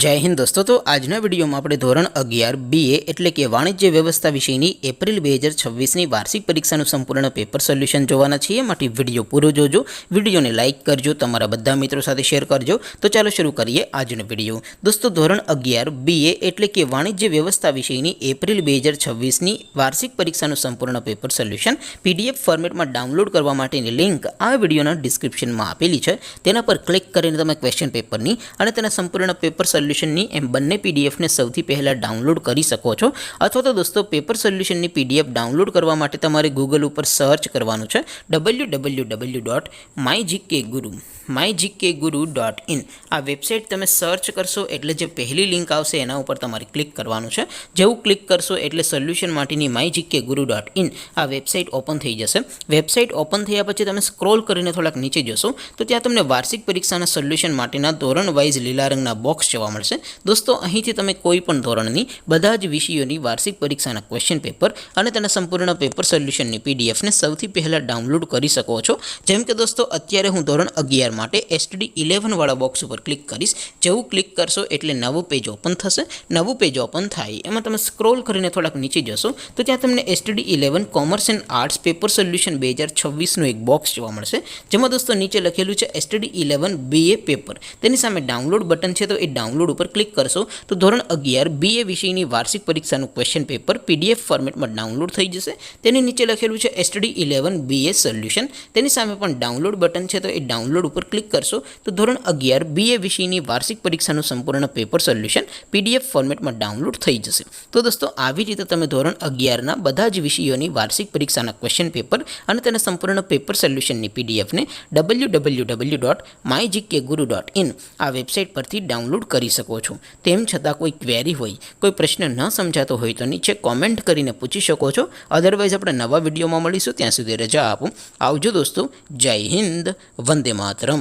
जय हिंद दोस्तों। तो આજના વિડીયોમાં આપણે ધોરણ 11 BA એટલે કે વાણિજ્ય વ્યવસ્થા વિષયની એપ્રિલ 2026ની વાર્ષિક પરીક્ષાનું સંપૂર્ણ પેપર સોલ્યુશન જોવાના છીએ। માટે વિડીયો પૂરો જોજો, વિડીયોને લાઇક કરજો, તમારા બધા મિત્રો સાથે શેર કરજો। તો ચાલો શરૂ કરીએ આજનો વિડીયો। દોસ્તો ધોરણ 11 BA એટલે કે વાણિજ્ય વ્યવસ્થા વિષયની એપ્રિલ 2026ની વાર્ષિક પરીક્ષાનું સંપૂર્ણ પેપર સોલ્યુશન PDF ફોર્મેટમાં ડાઉનલોડ કરવા માટેની લિંક આ વિડીયોના ડિસ્ક્રિપ્શનમાં આપેલી છે। તેના પર ક્લિક કરીને તમે ક્વેશ્ચન પેપરની અને તેના સંપૂર્ણ પેપર સોલ્યુશનની એમ બંને PDF ને સૌથી પહેલાં ડાઉનલોડ કરી શકો છો। અથવા તો દોસ્તો પેપર સોલ્યુશનની PDF ડાઉનલોડ કરવા માટે તમારે ગૂગલ ઉપર સર્ચ કરવાનું છે www.mygkguru.in। આ વેબસાઇટ તમે સર્ચ કરશો એટલે જે પહેલી લિંક આવશે એના ઉપર તમારે ક્લિક કરવાનું છે। જેવું ક્લિક કરશો એટલે સોલ્યુશન માટેની mygkguru.in આ વેબસાઇટ ઓપન થઈ જશે। વેબસાઇટ ઓપન થયા પછી તમે સ્ક્રોલ કરીને થોડાક નીચે જશો તો ત્યાં તમને વાર્ષિક પરીક્ષાના સોલ્યુશન માટેના ધોરણ વાઇઝ લીલા રંગના બોક્સ જોવા મળશે। દોસ્તો અહીંથી તમે કોઈ પણ ધોરણની બધા જ વિષયોની વાર્ષિક પરીક્ષાના ક્વેશ્ચન પેપર અને તેના સંપૂર્ણ પેપર સોલ્યુશનની PDF ને સૌથી પહેલાં ડાઉનલોડ કરી શકો છો। જેમ કે દોસ્તો અત્યારે હું ધોરણ 11 માટે STD 11 વાળા બોક્સ ઉપર ક્લિક કરીશ। જેવું ક્લિક કરશો એટલે નવું પેજ ઓપન થશે। નવું પેજ ઓપન થાય એમાં તમે સ્ક્રોલ કરીને થોડાક નીચે જશો તો ત્યાં તમને STD 11 commerce and arts paper solution 2026નું એક બોક્સ જોવા મળશે। જેમાં દોસ્તો નીચે લખેલું છે STD 11 BA પેપર, તેની સામે ડાઉનલોડ બટન છે તો એ ડાઉનલોડ ઉપર ક્લિક કરશો તો ધોરણ 11 BA વિષયની વાર્ષિક પરીક્ષાનું ક્વેશ્ચન પેપર PDF ફોર્મેટમાં ડાઉનલોડ થઈ જશે। તેની નીચે લખેલું છે STD 11 BA સોલ્યુશન, તેની સામે પણ ડાઉનલોડ બટન છે તો એ ડાઉનલોડ ઉપર ક્લિક કરશો તો ધોરણ 11 BA વિષયની વાર્ષિક પરીક્ષાનું સંપૂર્ણ પેપર સોલ્યુશન PDF ફોર્મેટમાં ડાઉનલોડ થઈ જશે। તો દોસ્તો આવી રીતે તમે ધોરણ 11ના બધા જ વિષયોની વાર્ષિક પરીક્ષાના ક્વેશ્ચન પેપર અને તેના સંપૂર્ણ પેપર સોલ્યુશનની PDF ને www.mygkguru.in આ વેબસાઇટ પરથી ડાઉનલોડ કરી શકો છો। તેમ છતાં કોઈ ક્વેરી હોય, કોઈ પ્રશ્ન ન સમજાતો હોય તો નીચે કોમેન્ટ કરીને પૂછી શકો છો। અધરવાઇઝ આપણે નવા વિડીયોમાં મળીશું, ત્યાં સુધી રજા આપો। આવજો દોસ્તો, જય હિન્દ, વંદે માતરમ।